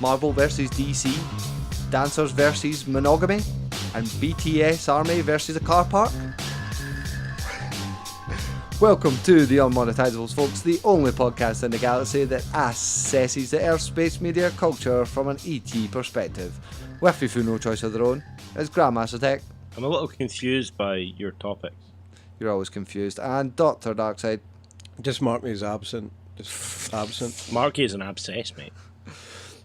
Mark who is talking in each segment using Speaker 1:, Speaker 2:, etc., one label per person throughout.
Speaker 1: Marvel versus DC, dancers versus monogamy, and BTS army versus a car park? Welcome to the Unmonetisables, folks, the only podcast in the galaxy that assesses the Earth space media culture from an ET perspective. With you through no choice of their own, is Grandmaster Tech.
Speaker 2: I'm a little confused by your topics.
Speaker 1: You're always confused. And Dr. Darkside.
Speaker 3: Just mark me as absent. Just absent.
Speaker 2: Marky is an abscess, mate.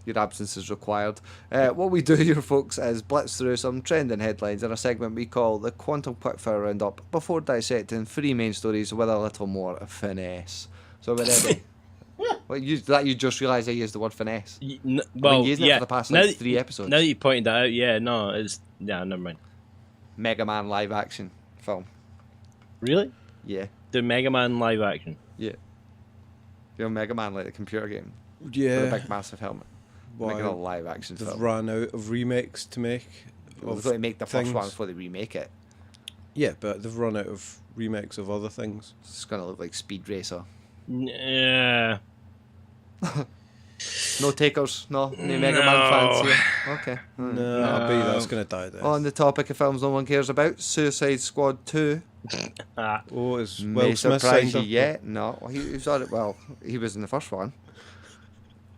Speaker 1: Your absence is required. What we do here, folks, is blitz through some trending headlines in a segment we call the Quantum Quickfire Roundup before dissecting three main stories with a little more finesse. So we're ready. You just realised I used the word finesse.
Speaker 2: Well,
Speaker 1: I've been using it for the past 3 episodes.
Speaker 2: Now that you pointed that out, never mind.
Speaker 1: Mega Man live action film.
Speaker 2: Really?
Speaker 1: Yeah.
Speaker 2: The Mega Man live action?
Speaker 1: Yeah. You know Mega Man, like the computer game?
Speaker 3: Yeah.
Speaker 1: With a big massive helmet.
Speaker 3: Why?
Speaker 1: Making a live action
Speaker 3: They've
Speaker 1: film.
Speaker 3: run out of remakes to make.
Speaker 1: They've got to make the first one before they remake it.
Speaker 3: Yeah, but they've run out of remakes of other things.
Speaker 1: It's going to look like Speed Racer.
Speaker 2: Yeah.
Speaker 1: No takers? No Mega Man fans here? Okay.
Speaker 3: No, I bet that's going to die there.
Speaker 1: On the topic of films no one cares about, Suicide Squad 2.
Speaker 3: Oh, is
Speaker 1: May
Speaker 3: Will Smith
Speaker 1: surprise
Speaker 3: signed
Speaker 1: you
Speaker 3: up?
Speaker 1: yet? No, he was on it. Well, he was in the first one.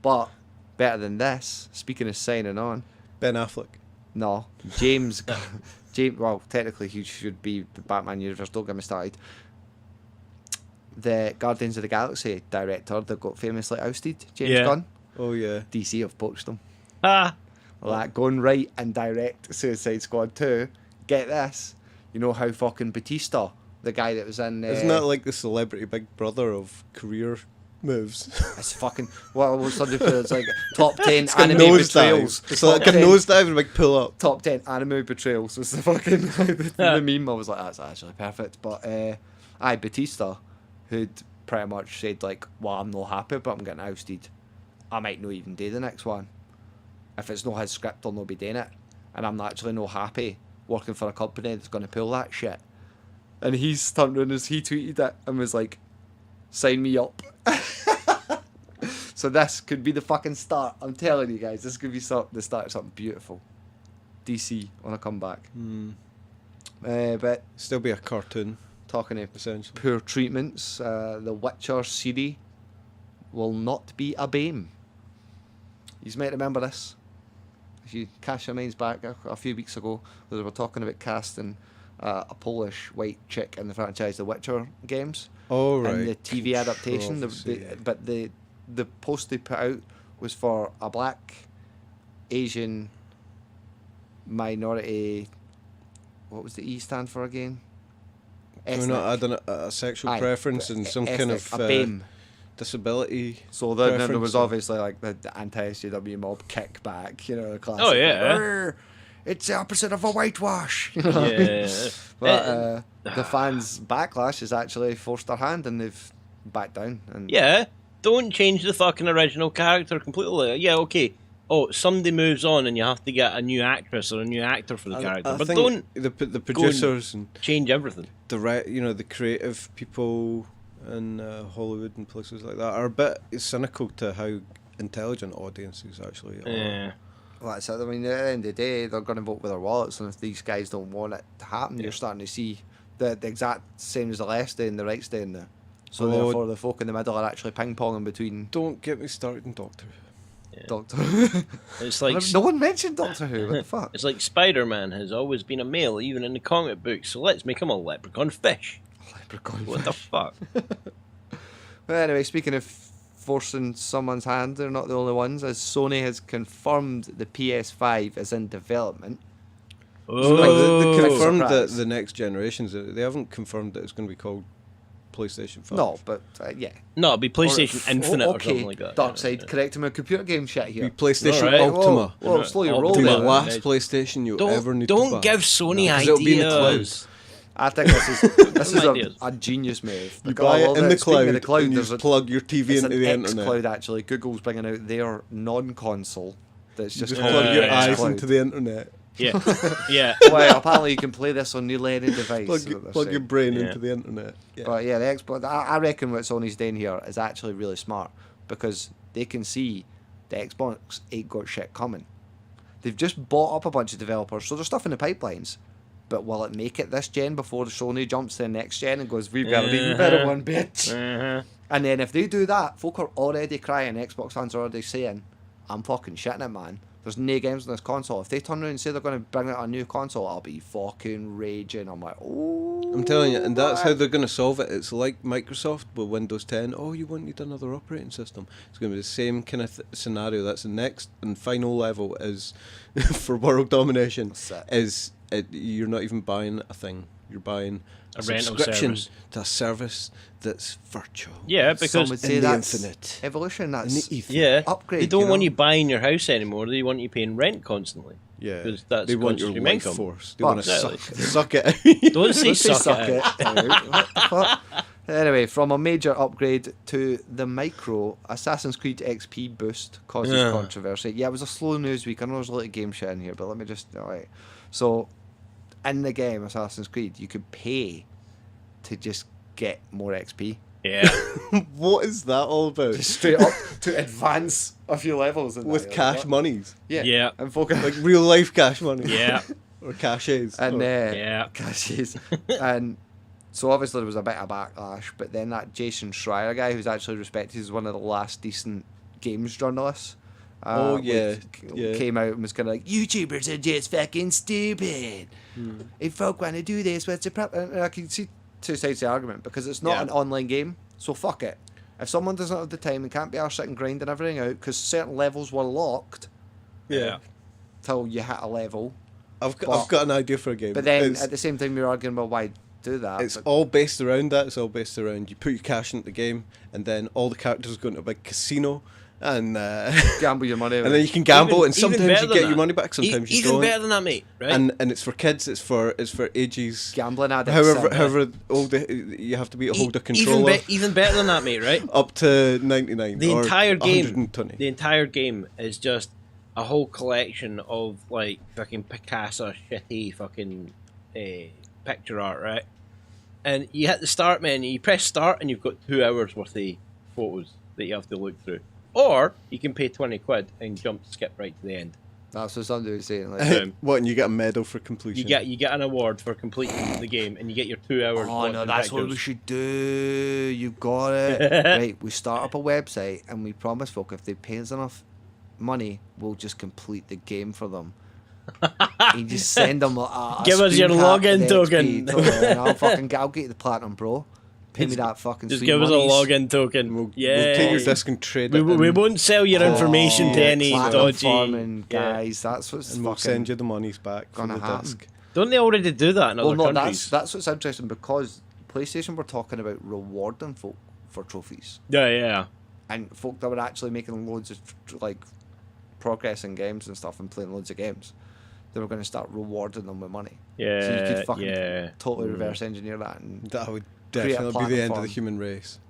Speaker 1: But better than this, speaking of signing on,
Speaker 3: Ben Affleck.
Speaker 1: no, James, well, technically he should be the Batman universe, don't get me started. The Guardians of the Galaxy director that got famously ousted, James Gunn.
Speaker 3: Oh, yeah.
Speaker 1: DC have poached him.
Speaker 2: Ah.
Speaker 1: Like, go and write and direct Suicide Squad 2. Get this. You know how fucking Batista, the guy that was in...
Speaker 3: Isn't that like the celebrity Big Brother of career moves?
Speaker 1: It's fucking... Well, what's it's like top 10
Speaker 3: It's got
Speaker 1: anime
Speaker 3: nosedive.
Speaker 1: betrayals.
Speaker 3: It's like a nosedive and a big pull up.
Speaker 1: Top 10 anime betrayals was the fucking the meme. I was like, that's actually perfect. But Batista, who'd pretty much said like, well, I'm not happy, but I'm getting ousted. I might not even do the next one. If it's not his script, I'll not be doing it. And I'm actually not happy working for a company that's going to pull that shit. And he's turned around he tweeted it and was like, sign me up. So this could be the fucking start. I'm telling you guys, this could be the start of something beautiful. DC on a comeback. But
Speaker 3: Still be a cartoon,
Speaker 1: talking of
Speaker 3: essentially.
Speaker 1: poor treatments, the Witcher series will not be a BAME. You might remember this. If you cast your minds back a few weeks ago, they were talking about casting a Polish white chick in the franchise The Witcher games.
Speaker 3: Oh, right.
Speaker 1: And the TV adaptation, but the post they put out was for a black, Asian, minority. What was the E stand for again?
Speaker 3: We're not adding a sexual preference and some kind of
Speaker 1: a BAME.
Speaker 3: Disability.
Speaker 1: So then there was
Speaker 3: preference.
Speaker 1: obviously like the anti-SJW mob kickback, you know, the classic.
Speaker 2: Oh, yeah.
Speaker 1: Like, it's the opposite of a whitewash. You know
Speaker 2: Yeah.
Speaker 1: what I mean? But the fans' backlash has actually forced their hand and they've backed down. And
Speaker 2: Yeah. Don't change the fucking original character completely. Yeah, okay. Oh, somebody moves on and you have to get a new actress or a new actor for the character.
Speaker 3: I
Speaker 2: But
Speaker 3: think
Speaker 2: don't
Speaker 3: the producers and
Speaker 2: change everything.
Speaker 3: the creative people in Hollywood and places like that are a bit cynical to how intelligent audiences actually are.
Speaker 2: Yeah.
Speaker 1: well, that's it. I mean, at the end of the day, they're going to vote with their wallets, and if these guys don't want it to happen, you're starting to see the exact same as the left day and the right stay in there. So therefore, the folk in the middle are actually ping-ponging between
Speaker 3: Don't get me started on Doctor Who.
Speaker 2: Yeah.
Speaker 1: Doctor Who.
Speaker 2: It's like
Speaker 1: No one mentioned Doctor Who. What the fuck?
Speaker 2: it's like Spider-Man has always been a male, even in the comic books. So let's make him a leprechaun fish.
Speaker 1: Leprechaun
Speaker 2: What the
Speaker 1: fish.
Speaker 2: fuck?
Speaker 1: Well, anyway, speaking of forcing someone's hand, they're not the only ones, as Sony has confirmed the PS5 is in development.
Speaker 3: They confirmed that
Speaker 1: Surprise.
Speaker 3: the next generations. They haven't confirmed that it's going to be called PlayStation 5.
Speaker 1: No, but yeah.
Speaker 2: No, it'll be PlayStation Infinite or
Speaker 1: okay,
Speaker 2: something like that.
Speaker 1: Darkside, correct him on computer game shit
Speaker 3: It'll
Speaker 1: here.
Speaker 3: be PlayStation
Speaker 2: Alright.
Speaker 3: Ultima.
Speaker 1: Whoa, slow your roll
Speaker 3: It'll be the
Speaker 1: there.
Speaker 3: last PlayStation you'll ever need to buy.
Speaker 2: Don't give Sony
Speaker 3: 'cause it'll be in the cloud.
Speaker 2: ideas.
Speaker 1: I think this is
Speaker 2: Ideas.
Speaker 1: a genius move.
Speaker 3: You
Speaker 1: Because
Speaker 3: buy
Speaker 1: I love
Speaker 3: it in the
Speaker 1: Speaking of
Speaker 3: cloud, and you
Speaker 1: there's
Speaker 3: just plug your TV
Speaker 1: it's
Speaker 3: into
Speaker 1: an
Speaker 3: the
Speaker 1: X
Speaker 3: internet.
Speaker 1: cloud actually. Google's bringing out their non-console that's
Speaker 3: You
Speaker 1: just
Speaker 3: just
Speaker 1: called
Speaker 3: plug your
Speaker 2: yeah.
Speaker 3: eyes
Speaker 1: Xcloud.
Speaker 3: into the internet.
Speaker 2: Yeah, yeah.
Speaker 1: Well, apparently you can play this on nearly any device.
Speaker 3: Plug your brain
Speaker 2: Yeah.
Speaker 3: into the internet. Yeah.
Speaker 1: But yeah, the Xbox. I reckon what Sony's doing here is actually really smart because they can see the Xbox ain't got shit coming. They've just bought up a bunch of developers, so there's stuff in the pipelines. But will it make it this gen before Sony jumps to the next gen and goes, we've got an even better one, bitch? And then if they do that, folk are already crying, Xbox fans are already saying, I'm fucking shitting it, man. There's no games on this console. If they turn around and say they're going to bring out a new console, I'll be fucking raging. I'm like, oh.
Speaker 3: I'm telling you, and that's how they're going to solve it. It's like Microsoft with Windows 10. Oh, you won't need another operating system. It's going to be the same kind of scenario. That's the next and final level is for world domination. You're not even buying a thing. You're buying a subscription to a service that's virtual.
Speaker 2: Yeah, because
Speaker 1: some would say that's
Speaker 3: infinite
Speaker 1: evolution. That's
Speaker 2: upgrade. They don't want you buying your house anymore. They want you paying rent constantly.
Speaker 3: Yeah,
Speaker 2: because that's
Speaker 3: they want your life
Speaker 2: income.
Speaker 3: force. They want to suck it.
Speaker 2: Don't say suck it.
Speaker 1: What the fuck? Anyway, from a major upgrade to the micro, Assassin's Creed XP boost causes controversy. Yeah, it was a slow news week. I know there's a lot of game shit in here, but let me just... Alright. So, in the game, Assassin's Creed, you could pay to just get more XP.
Speaker 2: Yeah.
Speaker 3: What is that all about?
Speaker 1: Just straight up to advance a few levels.
Speaker 3: With cash monies?
Speaker 1: Yeah. And focus
Speaker 3: like real life cash money?
Speaker 2: Yeah.
Speaker 3: Or caches?
Speaker 1: And,
Speaker 2: caches.
Speaker 1: And so obviously there was a bit of backlash, but then that Jason Schreier guy, who's actually respected as one of the last decent games journalists, came out and was kind of like, YouTubers are just fucking stupid. If folk want to do this, what's the problem? And I can see two sides of the argument, because it's not an online game, so fuck it. If someone doesn't have the time and can't be arsed sitting grinding everything out, because certain levels were locked till you hit a level.
Speaker 3: I've got an idea for a game.
Speaker 1: But then at the same time you're arguing, well, why do that?
Speaker 3: It's all based around that. It's all based around you put your cash into the game, and then all the characters go into a big casino and
Speaker 1: gamble your money away.
Speaker 3: And then you can gamble, and sometimes you get your money back, sometimes you don't.
Speaker 2: Even better than that, mate. Right?
Speaker 3: And it's for kids. It's for ages.
Speaker 1: Gambling addicts.
Speaker 3: However old you have to be to hold a controller.
Speaker 2: Even better than that, mate. Right?
Speaker 3: Up to 99.
Speaker 2: The entire game.
Speaker 3: 120.
Speaker 2: The entire game is just a whole collection of like fucking Picasso shitty fucking picture art, right? And you hit the start menu, you press start, and you've got 2 hours worth of photos that you have to look through. Or you can pay 20 quid and skip right to the end.
Speaker 1: That's what somebody was saying. Like,
Speaker 3: what? And you get a medal for completion.
Speaker 2: You get an award for completing the game, and you get your 2 hours.
Speaker 1: Oh no, that's what we should do. You got it. Right, we start up a website, and we promise folk if they pay us enough money, we'll just complete the game for them. You just send them a
Speaker 2: give us your login token.
Speaker 1: I'll get you the platinum, bro. Pay me that fucking
Speaker 2: just
Speaker 1: sweet
Speaker 2: give us
Speaker 1: monies.
Speaker 2: a login token.
Speaker 3: We'll take your disc and trade it.
Speaker 2: We won't sell your information to any dodgy
Speaker 1: guys. That's what's
Speaker 3: and we'll send you the monies back for the disc.
Speaker 2: Don't they already do that in other countries?
Speaker 1: That's what's interesting, because PlayStation were talking about rewarding folk for trophies.
Speaker 2: Yeah.
Speaker 1: And folk that were actually making loads of like progress in games and stuff and playing loads of games, they were going to start rewarding them with money.
Speaker 2: Yeah.
Speaker 1: So you could fucking totally reverse engineer that, and
Speaker 3: that would definitely be the end of the human race.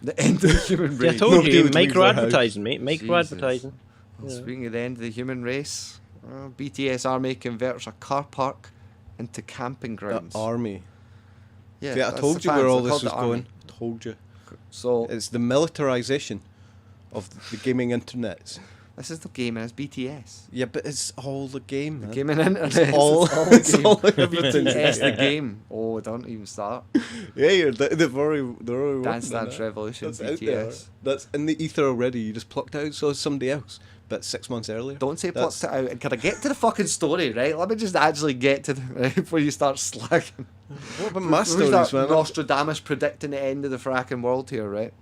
Speaker 1: The end of the human race.
Speaker 2: I told you, micro advertising, mate. Micro advertising.
Speaker 1: Well, speaking of the end of the human race, BTS Army converts a car park into camping grounds.
Speaker 3: The army.
Speaker 1: Yeah,
Speaker 3: see, I told you where all this was going. I told you.
Speaker 1: So
Speaker 3: it's the militarization of the gaming internet.
Speaker 1: This is the gaming, it's BTS.
Speaker 3: Yeah, but it's all the game.
Speaker 1: The
Speaker 3: man.
Speaker 1: gaming internet.
Speaker 3: It's all
Speaker 1: everything. BTS the game. Oh, don't even start.
Speaker 3: Yeah, they've already
Speaker 1: Dance Dance Revolution.
Speaker 3: That's
Speaker 1: BTS.
Speaker 3: That's in the ether already. You just plucked it out. So somebody else, but 6 months earlier.
Speaker 1: Don't say plucked it out. And can I get to the fucking story, right? Let me just actually get to the right before you start slagging.
Speaker 3: What about my stories, man?
Speaker 1: Nostradamus predicting the end of the fracking world here, right?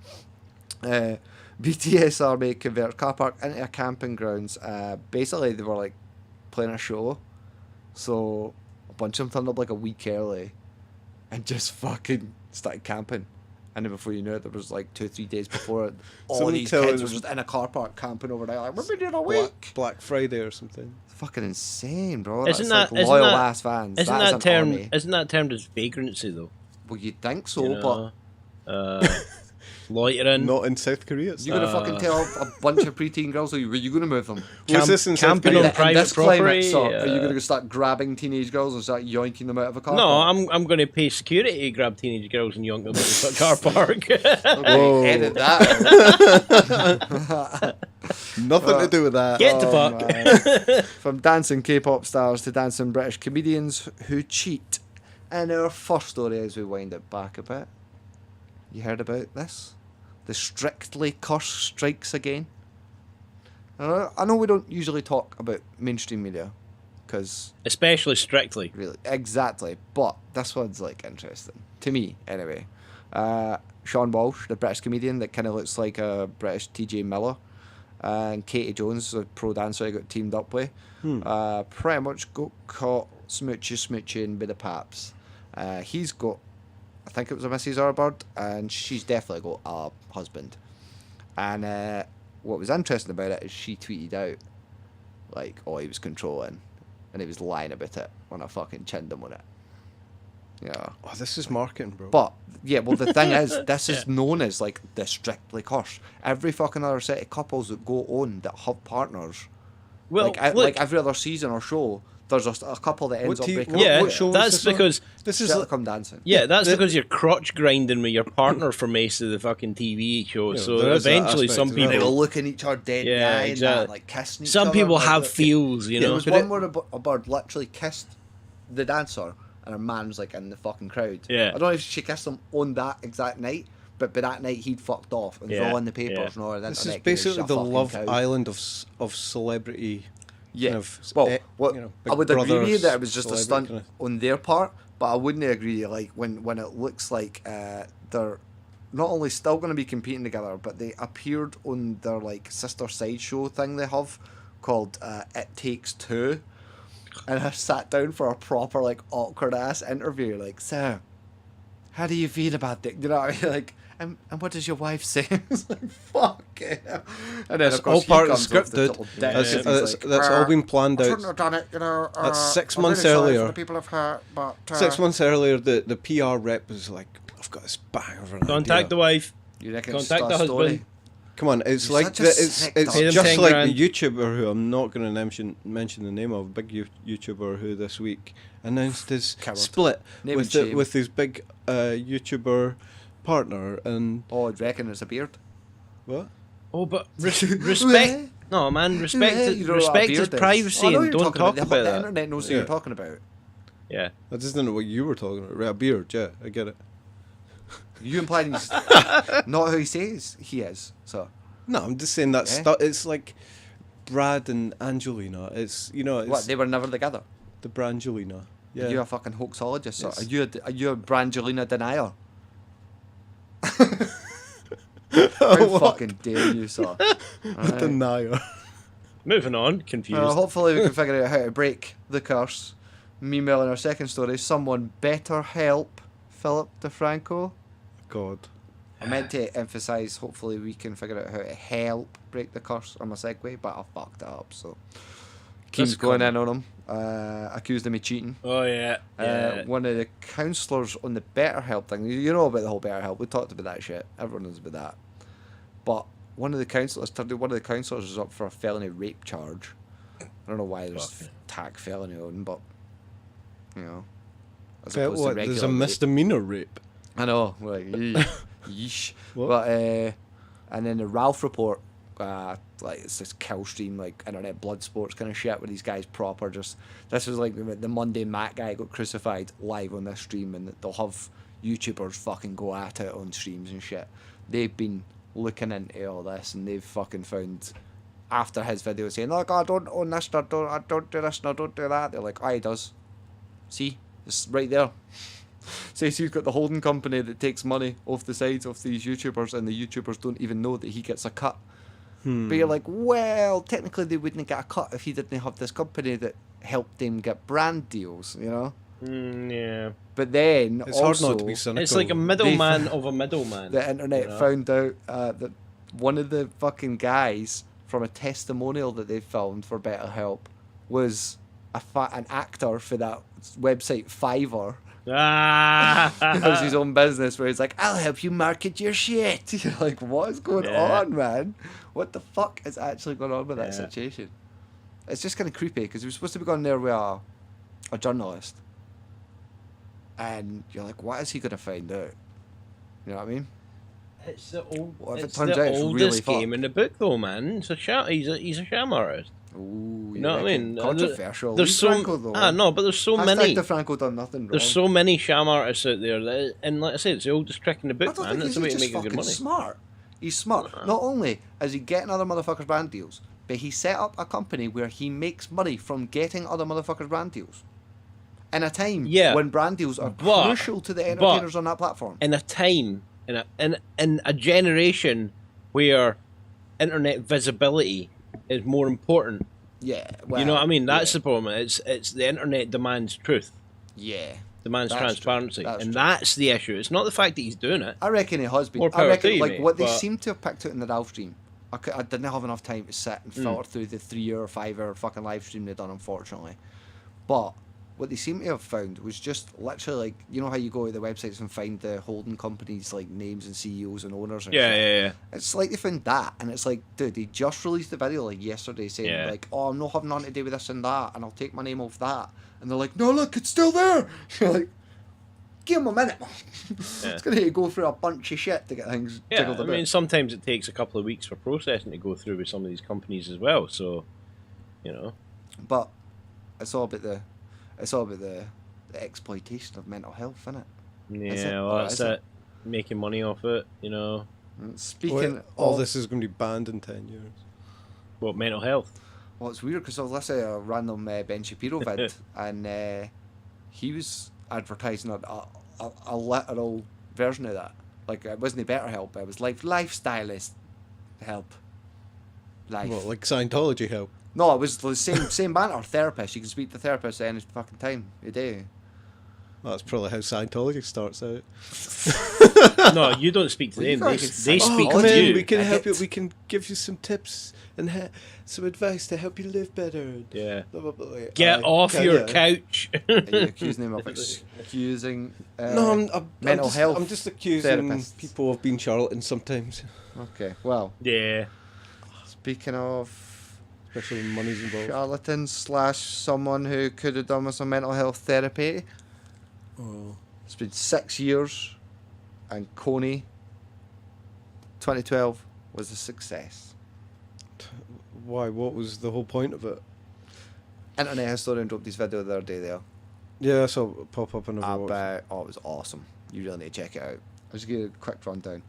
Speaker 1: BTS Army converts car park into a camping grounds. Basically, they were like playing a show, so a bunch of them turned up like a week early, and just fucking started camping. And then before you know it, there was like 2-3 days before it, all these kids were just in a car park camping overnight. Like, we've been doing a week.
Speaker 3: Black Friday or something.
Speaker 1: It's fucking insane, bro.
Speaker 2: Isn't
Speaker 1: That's
Speaker 2: that
Speaker 1: like loyal ass fans.
Speaker 2: Isn't that termed? Isn't that termed as vagrancy though?
Speaker 1: Well, you'd think so,
Speaker 2: but loitering.
Speaker 3: Not in South Korea.
Speaker 1: You're gonna fucking tell a bunch of preteen girls, were you gonna move them?
Speaker 3: Was this in South
Speaker 2: camping
Speaker 3: Korea?
Speaker 2: on private
Speaker 1: this climate,
Speaker 2: property?
Speaker 1: so are you gonna start grabbing teenage girls and start yoinking them out of a car?
Speaker 2: No,
Speaker 1: park?
Speaker 2: I'm going to pay security to grab teenage girls and yoink them out of a car park.
Speaker 1: Okay, edit that.
Speaker 3: Nothing to do with that.
Speaker 2: Get the fuck.
Speaker 1: Man. From dancing K-pop stars to dancing British comedians who cheat. And our first story as we wind it back a bit. You heard about this? The Strictly curse strikes again. I know we don't usually talk about mainstream media, because
Speaker 2: Especially Strictly.
Speaker 1: really, exactly. But this one's like interesting to me, anyway. Sean Walsh, the British comedian that kind of looks like a British T.J. Miller, and Katie Jones, the pro dancer I got teamed up with, pretty much got caught smooching with the paps. He's got, I think it was a Mrs. Arbird, and she's definitely got a husband. And what was interesting about it is she tweeted out, like, oh, he was controlling, and he was lying about it when I fucking chinned him on it. Yeah.
Speaker 3: Oh, this is marketing, bro.
Speaker 1: But, yeah, well, the thing is, this is known as, like, the Strictly curse. Every fucking other set of couples that go on that have partners,
Speaker 2: Well,
Speaker 1: like,
Speaker 2: look,
Speaker 1: like every other season or show, there's a couple that ends up breaking up.
Speaker 2: yeah,
Speaker 3: what show is
Speaker 2: that's
Speaker 3: this on?
Speaker 2: because
Speaker 3: This is
Speaker 1: Strictly Come Dancing.
Speaker 2: yeah, that's because you're crotch grinding with your partner for most of the fucking TV show.
Speaker 3: Yeah,
Speaker 2: So
Speaker 3: there is that
Speaker 2: eventually,
Speaker 3: aspect
Speaker 2: some
Speaker 3: as
Speaker 1: And
Speaker 3: well.
Speaker 1: they
Speaker 2: people,
Speaker 1: were looking each other dead in the
Speaker 2: Yeah,
Speaker 1: eye and
Speaker 2: exactly.
Speaker 1: that, like kissing each
Speaker 2: some
Speaker 1: other.
Speaker 2: people
Speaker 1: like,
Speaker 2: have
Speaker 1: like,
Speaker 2: feels, you
Speaker 1: There
Speaker 2: know.
Speaker 1: was one where a bird literally kissed the dancer, and her man was like in the fucking crowd.
Speaker 2: Yeah.
Speaker 1: I don't know if she kissed him on that exact night, but by that night he'd fucked off. It was
Speaker 2: Yeah,
Speaker 1: all in the papers
Speaker 2: yeah.
Speaker 1: and all over the
Speaker 3: This
Speaker 1: internet.
Speaker 3: is basically the Love
Speaker 1: Island.
Speaker 3: Island of celebrity.
Speaker 1: Yeah.
Speaker 3: Kind of,
Speaker 1: Well, what,
Speaker 3: you know,
Speaker 1: I
Speaker 3: Big
Speaker 1: would agree
Speaker 3: Brother
Speaker 1: with you that it was just a
Speaker 3: celebrity
Speaker 1: stunt
Speaker 3: kinda-
Speaker 1: on their part, but I wouldn't agree like when it looks like they're not only still going to be competing together, but they appeared on their like sister sideshow thing they have called It Takes Two, and I sat down for a proper like awkward ass interview, like, so how do you feel about it? You know what I mean? Like, and what does your wife say? It's like, fuck yeah. And then,
Speaker 3: That's
Speaker 1: of course,
Speaker 3: all
Speaker 1: he
Speaker 3: part of
Speaker 1: comes
Speaker 3: the
Speaker 1: off
Speaker 3: script,
Speaker 1: the
Speaker 3: dude.
Speaker 1: little dick
Speaker 3: That's,
Speaker 1: and he's like,
Speaker 3: that's all been planned
Speaker 4: I
Speaker 3: out.
Speaker 4: shouldn't have done it, you know.
Speaker 3: That's 6
Speaker 4: I'm
Speaker 3: months
Speaker 4: really sorry
Speaker 3: earlier.
Speaker 4: for the people I've hurt, but
Speaker 3: 6 months earlier, the PR rep was like, I've got this bang of an
Speaker 2: Contact
Speaker 3: idea.
Speaker 2: the wife.
Speaker 1: You reckon
Speaker 2: Contact
Speaker 1: it's
Speaker 2: the
Speaker 1: a story?
Speaker 2: husband.
Speaker 3: Come on, it's
Speaker 1: You're
Speaker 3: like
Speaker 1: such a
Speaker 3: it's
Speaker 1: sick
Speaker 3: it's
Speaker 1: dog.
Speaker 2: Pay them
Speaker 3: just
Speaker 2: 10
Speaker 3: like
Speaker 2: grand.
Speaker 3: the YouTuber who I'm not going to mention the name of, a big YouTuber who this week announced his
Speaker 1: Coward.
Speaker 3: split
Speaker 1: Name
Speaker 3: with
Speaker 1: and shame.
Speaker 3: with his big YouTuber partner and
Speaker 1: Oh, do you reckon it's a beard?
Speaker 3: what?
Speaker 2: Oh, but respect. No, man, respect.
Speaker 1: You know what a
Speaker 2: Respect
Speaker 1: beard
Speaker 2: his
Speaker 1: is.
Speaker 2: privacy
Speaker 1: Oh, I know
Speaker 2: and
Speaker 1: you're
Speaker 2: don't
Speaker 1: talking
Speaker 2: talk
Speaker 1: the
Speaker 2: about that.
Speaker 1: internet knows who
Speaker 3: Yeah.
Speaker 1: you're talking about.
Speaker 2: Yeah.
Speaker 3: I just didn't know what you were talking about. Right, a beard, yeah, I get it.
Speaker 1: You implying he's not who he says he is. So
Speaker 3: No, I'm just saying that
Speaker 1: Yeah.
Speaker 3: stuff. It's like Brad and Angelina. It's it's
Speaker 1: what? They were never together.
Speaker 3: the Brangelina. Yeah.
Speaker 1: Are you a fucking hoaxologist? So
Speaker 3: Yes.
Speaker 1: are you a Brangelina denier?
Speaker 3: Oh,
Speaker 1: How
Speaker 3: what?
Speaker 1: fucking dare you, sir? Alright.
Speaker 3: Denier.
Speaker 2: Moving on. Confused.
Speaker 1: Hopefully we can figure out how to break the curse. Meanwhile, in our second story, someone better help Philip DeFranco.
Speaker 3: God.
Speaker 1: I meant to emphasise, hopefully we can figure out how to help break the curse on my segue, but I fucked it up, so... Keeps going in on him, accused him of cheating.
Speaker 2: Oh yeah. Yeah.
Speaker 1: One of the counsellors on the Betterhelp thing, you know about the whole Betterhelp, we talked about that shit, everyone knows about that. But one of the counsellors is up for a felony rape charge. I don't know why there's
Speaker 2: Fuck.
Speaker 1: tag felony on, but, you know, as
Speaker 3: Yeah,
Speaker 1: opposed to
Speaker 3: what, there's
Speaker 1: regular
Speaker 3: a
Speaker 1: rape.
Speaker 3: misdemeanor rape.
Speaker 1: I know, like, yeesh.
Speaker 3: What?
Speaker 1: But, and then the Ralph report, like, it's this kill stream, like, internet blood sports kind of shit where these guys proper just, this was like the Monday Matt guy got crucified live on this stream, and they'll have YouTubers fucking go at it on streams and shit. They've been looking into all this, and they've fucking found, after his video saying, oh God, don't own this, I don't do this, no, don't do that, they're like, oh, he does. See? It's right there. Says he's got the holding company that takes money off the sides of these YouTubers, and the YouTubers don't even know that he gets a cut. But you're like, well, technically they wouldn't get a cut if he didn't have this company that helped him get brand deals, you know?
Speaker 2: Yeah.
Speaker 1: But then
Speaker 3: It's
Speaker 1: also,
Speaker 3: hard not to be cynical.
Speaker 2: It's like a middleman of a middleman.
Speaker 1: the internet
Speaker 2: you know?
Speaker 1: found out that one of the fucking guys from a testimonial that they filmed for Betterhelp was an actor for that website Fiverr.
Speaker 2: Ah.
Speaker 1: He has his own business where he's like, I'll help you market your shit. You're like, what is going
Speaker 2: Yeah.
Speaker 1: on, man? What the fuck is actually going on with that
Speaker 2: Yeah.
Speaker 1: situation? It's just kind of creepy because he was supposed to be going there with a journalist. And you're like, what is he going to find out? You know what I mean?
Speaker 2: It's the old.
Speaker 1: What if it
Speaker 2: It's
Speaker 1: turns
Speaker 2: the
Speaker 1: out it's
Speaker 2: oldest
Speaker 1: really
Speaker 2: game
Speaker 1: fucked?
Speaker 2: in the book, though, man. It's a he's a sham artist.
Speaker 1: Ooh,
Speaker 2: You know what I mean?
Speaker 1: Controversial.
Speaker 2: There's
Speaker 1: Leave
Speaker 2: so
Speaker 1: Franco, though.
Speaker 2: no, but there's so
Speaker 1: Hashtag
Speaker 2: many.
Speaker 1: DeFranco done nothing wrong.
Speaker 2: There's so many sham artists out there, and like I said, it's the oldest trick in the
Speaker 1: I
Speaker 2: book,
Speaker 1: don't
Speaker 2: man.
Speaker 1: think
Speaker 2: That's the
Speaker 1: he's
Speaker 2: way to
Speaker 1: just
Speaker 2: make good
Speaker 1: fucking
Speaker 2: money.
Speaker 1: smart. He's smart. Not only is he getting other motherfuckers brand deals, but he set up a company where he makes money from getting other motherfuckers brand deals. In a time when brand deals are crucial to the entertainers on that platform.
Speaker 2: In a time, in a generation where internet visibility is more important.
Speaker 1: Yeah, well,
Speaker 2: You know what I mean? That's the problem. It's the internet demands truth,
Speaker 1: yeah.
Speaker 2: demands
Speaker 1: That's
Speaker 2: transparency,
Speaker 1: true. That's
Speaker 2: and
Speaker 1: true.
Speaker 2: that's the issue. It's not the fact that he's doing it.
Speaker 1: I reckon it has been.
Speaker 2: More
Speaker 1: I
Speaker 2: power
Speaker 1: reckon
Speaker 2: to you,
Speaker 1: like
Speaker 2: mate,
Speaker 1: what they
Speaker 2: but-
Speaker 1: seem to have picked out in the live stream. I didn't have enough time to sit and filter through the 3 or 5 hour fucking live stream they've done, unfortunately. But what they seem to have found was just literally like, you know how you go to the websites and find the holding companies like names and CEOs and owners and shit?
Speaker 2: Yeah.
Speaker 1: It's like they found that, and it's like, dude, they just released the video like yesterday saying
Speaker 2: Yeah.
Speaker 1: like, oh, I'm not having nothing to do with this and that, and I'll take my name off that. And they're like, no, look, it's still there. You're like, give him a minute, man. It's going to go through a bunch of shit to get things
Speaker 2: Yeah,
Speaker 1: jiggled
Speaker 2: I
Speaker 1: a
Speaker 2: mean,
Speaker 1: bit.
Speaker 2: sometimes it takes a couple of weeks for processing to go through with some of these companies as well. So, you know,
Speaker 1: But it's all about the exploitation of mental health, isn't it? Is it?
Speaker 2: yeah,
Speaker 1: Or
Speaker 2: well, that's
Speaker 1: is it?
Speaker 2: it. Making money off it, you know.
Speaker 1: Speaking
Speaker 3: all
Speaker 1: of
Speaker 3: this is going to be banned in 10 years.
Speaker 2: What mental health?
Speaker 1: well, it's weird because I was listening to a random Ben Shapiro vid, and he was advertising a literal version of that. Like, it wasn't Betterhelp, it was lifestylist help. Life.
Speaker 3: What, like Scientology help?
Speaker 1: No, it was the same banner. Therapist. You can speak to therapists at any fucking time of day.
Speaker 3: Well, that's probably how Scientology starts out.
Speaker 2: No, you don't speak to
Speaker 1: Well, you
Speaker 2: them.
Speaker 1: guys
Speaker 2: They
Speaker 1: can
Speaker 2: speak
Speaker 3: come
Speaker 2: to
Speaker 3: in,
Speaker 2: you.
Speaker 3: we can
Speaker 1: A
Speaker 3: help you.
Speaker 1: hit.
Speaker 3: We can give you some tips and some advice to help you live better.
Speaker 2: Yeah.
Speaker 3: Blah, blah, blah.
Speaker 2: Get off
Speaker 3: Can
Speaker 2: your
Speaker 3: you?
Speaker 2: couch.
Speaker 1: Are you accusing him of excusing
Speaker 3: No,
Speaker 1: mental
Speaker 3: just,
Speaker 1: health
Speaker 3: I'm just accusing
Speaker 1: therapists?
Speaker 3: people of being charlatans sometimes,
Speaker 1: Okay, well,
Speaker 2: Yeah.
Speaker 1: speaking of
Speaker 3: especially when money's involved.
Speaker 1: charlatans / someone who could have done with some mental health therapy,
Speaker 3: Oh.
Speaker 1: it's been 6 years, and Kony 2012 was a success.
Speaker 3: Why? What was the whole point of it?
Speaker 1: Internet historian dropped this video the other day there
Speaker 3: Yeah, I saw it pop up in a
Speaker 1: about, oh, it was awesome. You really need to check it out. I'll just give you a quick rundown.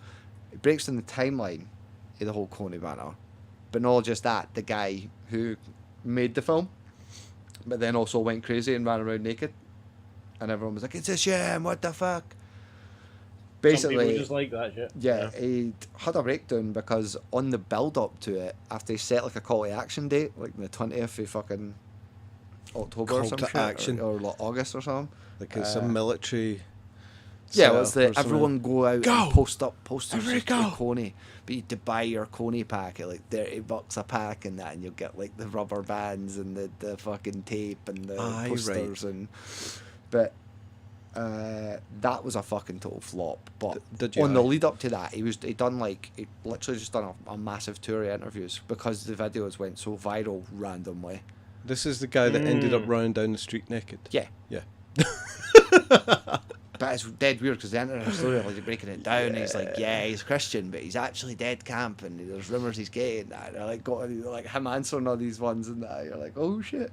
Speaker 1: It breaks down the timeline of the whole Kony matter, but not just that, the guy who made the film, but then also went crazy and ran around naked, and everyone was like, it's a shame, what the fuck.
Speaker 2: Some
Speaker 1: Basically,
Speaker 2: people just like that shit.
Speaker 1: yeah, he had a breakdown because on the build up to it, after he set like a call to action date, like the 20th of fucking October or
Speaker 3: Call
Speaker 1: some
Speaker 3: to
Speaker 1: shit,
Speaker 3: action.
Speaker 1: or like August or something.
Speaker 3: Like it's a military.
Speaker 1: Yeah, well, it's
Speaker 3: setup
Speaker 1: the
Speaker 3: or something.
Speaker 1: everyone go out
Speaker 3: Go!
Speaker 1: and post up posters
Speaker 3: Everybody
Speaker 1: of
Speaker 3: go!
Speaker 1: Kony, but you had to buy your Kony pack at like $30 a pack and that, and you'll get like the rubber bands and the fucking tape and the
Speaker 3: Aye,
Speaker 1: posters but that was a fucking total flop. But
Speaker 3: Did you?
Speaker 1: on the lead up to that, he literally just done a massive tour of interviews because the videos went so viral randomly.
Speaker 3: This is the guy that ended up running down the street naked.
Speaker 1: Yeah.
Speaker 3: Yeah.
Speaker 1: But it's dead weird because the internet story like breaking it down. And he's like, yeah, he's Christian, but he's actually dead camp, and there's rumours he's gay and that. And I like got like him answering all these ones and that. You're like, oh shit.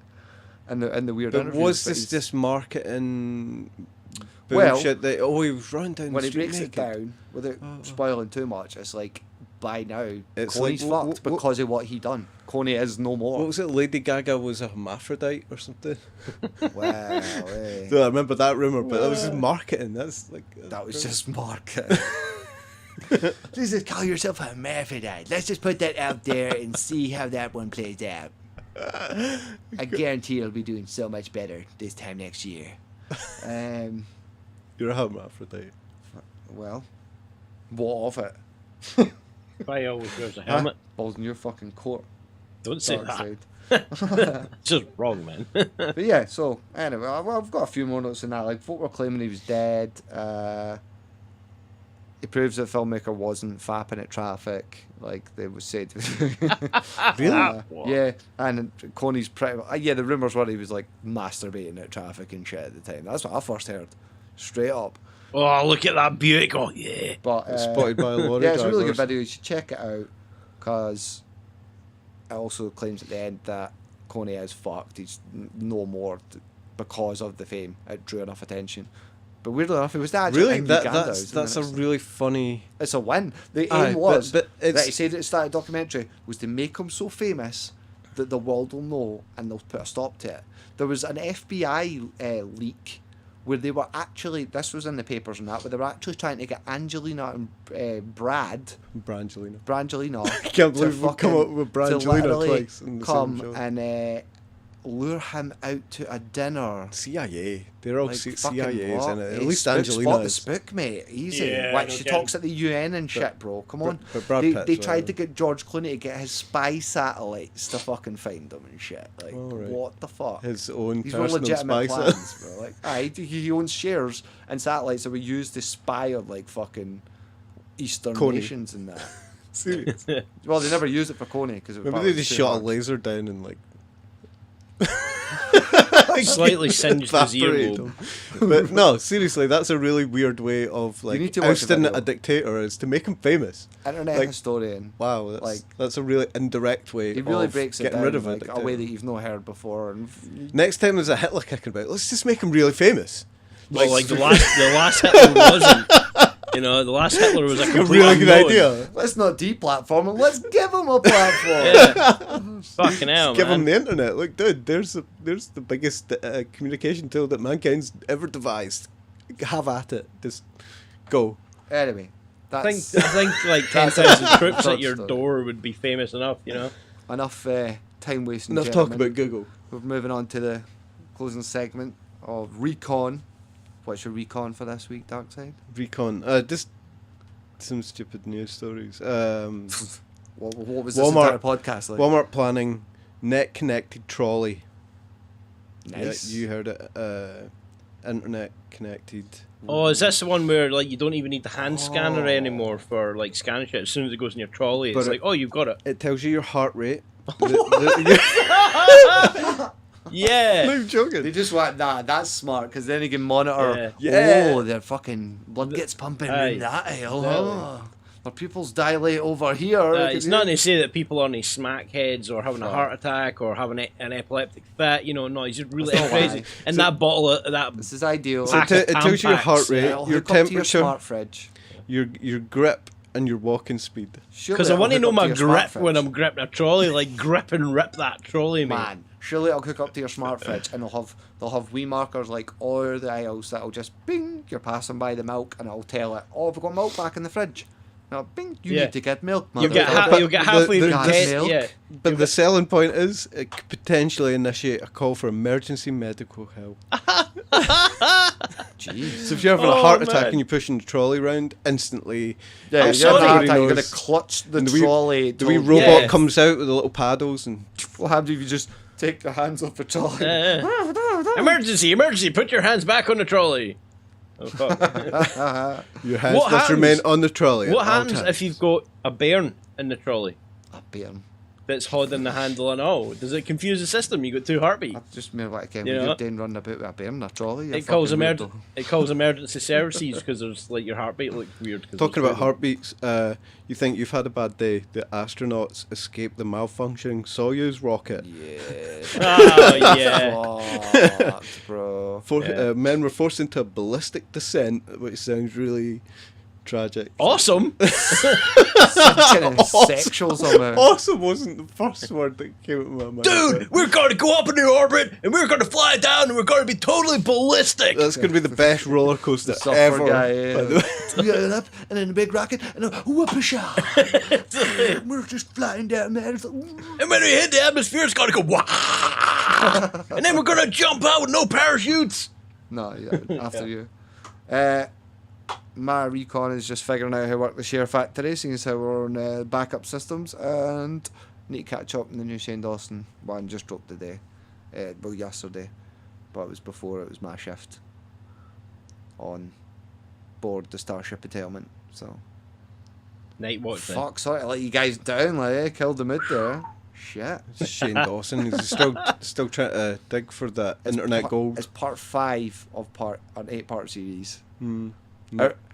Speaker 1: And the weird
Speaker 3: But
Speaker 1: interviews.
Speaker 3: was
Speaker 1: but
Speaker 3: this
Speaker 1: he's-
Speaker 3: just marketing
Speaker 1: Well,
Speaker 3: bullshit that he was running down
Speaker 1: when
Speaker 3: the
Speaker 1: he
Speaker 3: street
Speaker 1: breaks
Speaker 3: naked?
Speaker 1: it down without spoiling too much? It's like by now,
Speaker 3: It's
Speaker 1: Kony's
Speaker 3: like,
Speaker 1: fucked because of what he done. Kony is no more.
Speaker 3: What was it? Lady Gaga was a hermaphrodite or something.
Speaker 1: Well, eh.
Speaker 3: No, I remember that rumor, but that was just marketing. That's like
Speaker 1: That was just marketing. Please just call yourself a hermaphrodite. Let's just put that out there and see how that one plays out. I guarantee you'll be doing so much better this time next year.
Speaker 3: You're a hermaphrodite.
Speaker 1: Well, what of it?
Speaker 2: Why always wears a helmet?
Speaker 1: Balls in your fucking court.
Speaker 2: Don't say that.
Speaker 1: Darkside.
Speaker 2: It's just wrong, man.
Speaker 1: But yeah, so anyway, I've got a few more notes in that. Like, folk were claiming he was dead. He proves that the filmmaker wasn't fapping at traffic, like they was said.
Speaker 3: Really?
Speaker 1: Yeah, and Kony's pretty. Yeah, the rumours were he was like masturbating at traffic and shit at the time. That's what I first heard, straight up.
Speaker 2: Oh, look at that Buick! Oh yeah.
Speaker 1: But
Speaker 3: Spotted by a lorry
Speaker 1: yeah, it's a really good
Speaker 3: drivers.
Speaker 1: video. You should check it out because it also claims at the end that Kony is fucked. He's no more because of the fame. It drew enough attention. But weirdly enough, it was actually
Speaker 3: Really,
Speaker 1: in Uganda.
Speaker 3: that's a really funny.
Speaker 1: It's a win. The
Speaker 3: Aye,
Speaker 1: aim was
Speaker 3: but
Speaker 1: that
Speaker 3: it's-
Speaker 1: he said at the start of the documentary was to make him so famous that the world will know and they'll put a stop to it. There was an FBI leak where they were actually, this was in the papers and that, where they were actually trying to get Angelina and
Speaker 3: Brangelina.
Speaker 1: Brangelina.
Speaker 3: I can't believe we've come up with
Speaker 1: to
Speaker 3: Brangelina
Speaker 1: literally
Speaker 3: twice in the same
Speaker 1: come
Speaker 3: show.
Speaker 1: and lure him out to a dinner.
Speaker 3: CIA. They're all
Speaker 1: Like,
Speaker 3: CIA,
Speaker 1: fucking
Speaker 3: isn't
Speaker 1: what?
Speaker 3: it? At
Speaker 1: Hey,
Speaker 3: least
Speaker 1: spook,
Speaker 3: Angelina
Speaker 1: spot the
Speaker 3: is.
Speaker 1: spook, mate. Easy.
Speaker 2: Yeah,
Speaker 1: Like,
Speaker 2: no
Speaker 1: she
Speaker 2: kidding.
Speaker 1: talks at the UN and shit, bro. Come on.
Speaker 3: But Brad
Speaker 1: They
Speaker 3: Pitt's
Speaker 1: tried
Speaker 3: right.
Speaker 1: to get George Clooney to get his spy satellites to fucking find him and shit. Like,
Speaker 3: Alright.
Speaker 1: what the fuck?
Speaker 3: His own
Speaker 1: These were
Speaker 3: personal
Speaker 1: legitimate
Speaker 3: spy
Speaker 1: plans, bro. Like, aye, he owns shares and satellites that were used to spy on, like, fucking Eastern
Speaker 3: Kony.
Speaker 1: nations and that.
Speaker 3: Serious.
Speaker 1: Well, they never used it for Kony because
Speaker 3: Maybe they just shot a laser down and like
Speaker 2: Slightly singed his
Speaker 3: evaporate
Speaker 2: earlobe.
Speaker 3: him. But no, seriously, that's a really weird way of
Speaker 1: need
Speaker 3: like
Speaker 1: to watch the
Speaker 3: ousting
Speaker 1: video.
Speaker 3: a dictator is to make him famous.
Speaker 1: Internet
Speaker 3: like-
Speaker 1: historian.
Speaker 3: Wow, that's,
Speaker 1: Like-
Speaker 3: that's a really indirect way
Speaker 1: He really
Speaker 3: of
Speaker 1: breaks it
Speaker 3: getting
Speaker 1: down
Speaker 3: rid of a
Speaker 1: like, a
Speaker 3: dictator.
Speaker 1: way that you've not heard before. And
Speaker 3: Next time there's a Hitler kicking about, let's just make him really famous.
Speaker 2: Well, like the last Hitler wasn't. You know, the last Hitler was a
Speaker 3: A
Speaker 2: complete
Speaker 3: really good
Speaker 2: unknown.
Speaker 3: idea.
Speaker 1: let's not deplatform him. Let's give him a platform.
Speaker 2: Yeah. Fucking hell,
Speaker 3: Give
Speaker 2: man.
Speaker 3: him the internet. Look, dude, there's the biggest communication tool that mankind's ever devised. Have at it. Just go.
Speaker 1: Anyway,
Speaker 2: I
Speaker 1: that's
Speaker 2: think like
Speaker 1: That's
Speaker 2: 10,000 troops
Speaker 1: Third
Speaker 2: at your
Speaker 1: story.
Speaker 2: door would be famous enough, you know.
Speaker 1: enough time wasting.
Speaker 3: Enough talk about Google.
Speaker 1: We're moving on to the closing segment of Recon. What's your Recon for this week, Darkside?
Speaker 3: Recon. Just some stupid news stories.
Speaker 1: What was this
Speaker 3: Walmart-
Speaker 1: entire podcast like?
Speaker 3: Walmart planning net connected trolley.
Speaker 1: Nice.
Speaker 3: Yeah, you heard it. Internet connected.
Speaker 2: Oh, is this the one where like you don't even need the hand scanner
Speaker 1: Oh.
Speaker 2: anymore for like scanning shit? As soon as it goes in your trolley, it's
Speaker 3: But
Speaker 2: like, oh, you've got it.
Speaker 3: It tells you your heart rate.
Speaker 2: Yeah.
Speaker 3: I'm joking.
Speaker 1: They just want that. That's smart because then you can monitor.
Speaker 3: Yeah.
Speaker 1: Oh, their fucking blood gets pumping
Speaker 2: Aye.
Speaker 1: in that aisle. Oh, their pupils dilate over here.
Speaker 2: It's not to say that people on these smack heads or having a heart attack or having an epileptic fit, you know, no, he's just really
Speaker 1: That's not
Speaker 2: crazy.
Speaker 1: why.
Speaker 2: And that bottle of that,
Speaker 1: This is ideal.
Speaker 2: So
Speaker 3: So it tells you your heart rate,
Speaker 1: It'll
Speaker 3: your
Speaker 1: hook up to your
Speaker 3: temperature,
Speaker 1: smart fridge.
Speaker 3: your grip, and your walking speed.
Speaker 2: because I want to know my grip when I'm gripping a trolley, like grip and rip that trolley, mate.
Speaker 1: Man, surely it'll hook up to your smart fridge and they'll have wee markers like all over the aisles that'll just bing, you're passing by the milk and it'll tell it, oh, have we got milk back in the fridge? Now bing, you
Speaker 2: Yeah.
Speaker 1: need to get milk,
Speaker 2: You'll get,
Speaker 1: motherfucker.
Speaker 2: you'll get halfway
Speaker 3: the-
Speaker 2: to
Speaker 1: the-
Speaker 2: get,
Speaker 1: milk.
Speaker 2: yeah.
Speaker 3: But the selling point is it could potentially initiate a call for emergency medical help.
Speaker 1: Jeez.
Speaker 3: So if you're having a
Speaker 2: Oh,
Speaker 3: heart attack
Speaker 2: man.
Speaker 3: and you're pushing the trolley round, instantly,
Speaker 1: Yeah,
Speaker 2: I'm
Speaker 1: you're
Speaker 2: sorry.
Speaker 1: gonna
Speaker 3: everybody
Speaker 1: you're gonna
Speaker 3: knows.
Speaker 1: clutch the
Speaker 3: And the wee-
Speaker 1: trolley.
Speaker 3: The wee
Speaker 1: till-
Speaker 3: robot
Speaker 2: Yeah.
Speaker 3: comes out with the little paddles and
Speaker 1: What happens if you just take your hands off the trolley?
Speaker 2: Emergency, emergency, put your hands back on the trolley. Oh, fuck.
Speaker 3: your hands
Speaker 2: What
Speaker 3: must remain
Speaker 2: happens-
Speaker 3: on the trolley.
Speaker 2: What
Speaker 3: at all
Speaker 2: happens
Speaker 3: times.
Speaker 2: if you've got a bairn in the trolley
Speaker 1: A bairn.
Speaker 2: that's holding the handle and all? Does it confuse the system? You got two heartbeats.
Speaker 1: I've just made like
Speaker 2: You
Speaker 1: when
Speaker 2: know?
Speaker 1: you're doing running about with a bairn in a trolley. you're
Speaker 2: It calls,
Speaker 1: fucking
Speaker 2: emerg-
Speaker 1: weirdo.
Speaker 2: it calls emergency services because there's like your heartbeat looks weird. 'cause
Speaker 3: Talking
Speaker 2: there's
Speaker 3: about heartbeats, you think you've had a bad day. The astronauts escaped the malfunctioning Soyuz rocket.
Speaker 1: Yeah.
Speaker 2: Oh yeah.
Speaker 1: Fucked, bro.
Speaker 2: Yeah.
Speaker 3: Men were forced into a ballistic descent, which sounds really tragic.
Speaker 2: Awesome.
Speaker 1: Kind of sexual somehow.
Speaker 3: Awesome wasn't the first word that came into my mind.
Speaker 2: Dude, we're going to go up into orbit and we're going to fly down and we're going to be totally ballistic.
Speaker 3: That's going to be the best roller coaster
Speaker 1: Software
Speaker 3: ever.
Speaker 1: guy,
Speaker 3: by the way.
Speaker 1: We got it up and then a big rocket and a whoop-a-shot. We're just flying down there. It's like,
Speaker 2: And when we hit the atmosphere, it's going to go wah. And then we're going to jump out with no parachutes.
Speaker 1: no, yeah, after you. My recon is just figuring out how to work the share factory, seeing as how we're on backup systems, and need to catch up on the new Shane Dawson one. Just dropped today, well yesterday, but it was before it was my shift on board the Starship Entailment. So
Speaker 2: Night watch.
Speaker 1: fuck, sorry to let you guys down, like killed the mood there. Shit.
Speaker 3: Shane Dawson is still trying to dig for that internet gold.
Speaker 1: It's part 5 of an 8-part series.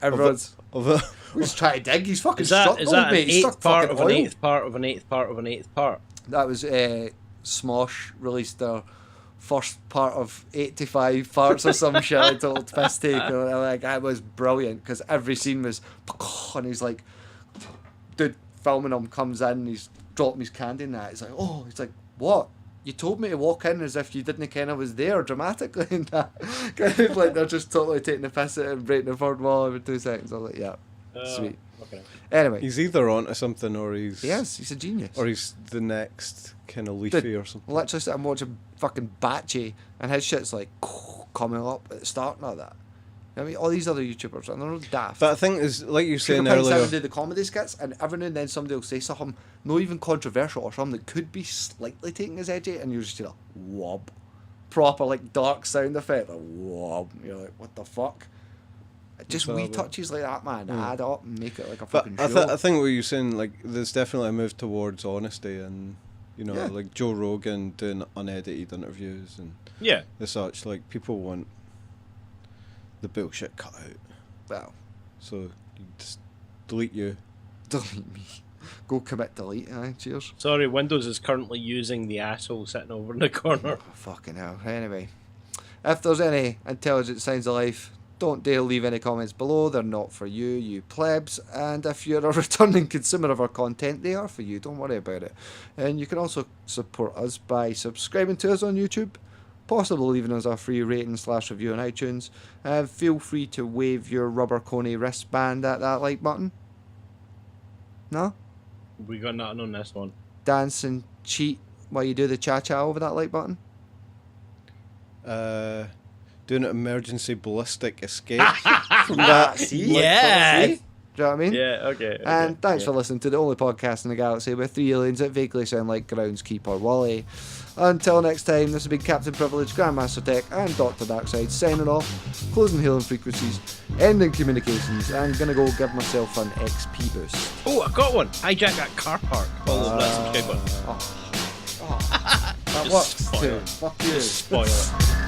Speaker 1: Everyone's
Speaker 3: Of a,
Speaker 1: he's trying to dig. He's fucking
Speaker 2: Is that
Speaker 1: struck
Speaker 2: an
Speaker 1: mate. He's
Speaker 2: eighth
Speaker 1: stuck
Speaker 2: part
Speaker 1: fucking
Speaker 2: of an
Speaker 1: oil.
Speaker 2: eighth part of an eighth part of an eighth part?
Speaker 1: That was Smosh released their first part of 85 parts or some shit. I told piss take. And like, it was brilliant because every scene was, and he's like, dude filming him comes in, he's dropping his candy and that. He's like, oh, he's like, what? You told me to walk in as if you didn't kind of was there dramatically and that. Kind of like they're just totally taking the piss out and breaking the third wall every 2 seconds. I was like, yeah, sweet.
Speaker 2: Okay.
Speaker 1: Anyway,
Speaker 3: he's either onto something or he's
Speaker 1: he's a genius.
Speaker 3: or he's the next kind of Leafy or something.
Speaker 1: Literally sitting watching fucking Batchy and his shit's like coming up at the start and all that. I mean, all these other YouTubers, and they're all daft.
Speaker 3: But I think is like you were saying
Speaker 1: Sugar Pine
Speaker 3: earlier.
Speaker 1: do the comedy skits, and every now and then somebody will say something not even controversial or something that could be slightly taking his edgy, and you're just like, wob. Proper, like, dark sound effect, like, wob. You're like, what the fuck? Just wee touches like that, man, add up and make it like a
Speaker 3: But
Speaker 1: fucking
Speaker 3: I
Speaker 1: show.
Speaker 3: think what you're saying, like, there's definitely a move towards honesty and, you know,
Speaker 1: Yeah.
Speaker 3: like Joe Rogan doing unedited interviews and
Speaker 2: Yeah.
Speaker 3: the such. Like, people want the bullshit cut out.
Speaker 1: Well,
Speaker 3: So, you just delete you.
Speaker 1: delete me. Go commit delete, cheers.
Speaker 2: Sorry, Windows is currently using the asshole sitting over in the corner.
Speaker 1: Oh, fucking hell. Anyway, if there's any intelligent signs of life, don't dare leave any comments below. They're not for you, you plebs. And if you're a returning consumer of our content, they are for you. Don't worry about it. And you can also support us by subscribing to us on YouTube, possibly leaving us a free rating / review on iTunes. And feel free to wave your rubber Kony wristband at that like button. No?
Speaker 2: We got nothing on this one.
Speaker 1: Dance and cheat while you do the cha-cha over that like button.
Speaker 3: Doing an emergency ballistic escape from that.
Speaker 1: See?
Speaker 2: Yeah.
Speaker 1: See? Do you know what I mean?
Speaker 2: Yeah, okay.
Speaker 1: And thanks for listening to the only podcast in the galaxy with 3 aliens that vaguely sound like Groundskeeper Wally. Until next time, this has been Captain Privilege, Grandmaster Tech, and Dr. Darkside signing off, closing hailing frequencies, ending communications, and gonna go give myself an XP boost.
Speaker 2: Oh, I got one. Hijack that car park. Follow that subscribe button.
Speaker 1: That
Speaker 2: Just
Speaker 1: works
Speaker 2: spoil
Speaker 1: too.
Speaker 2: it.
Speaker 1: Fuck you.
Speaker 2: Just spoil it.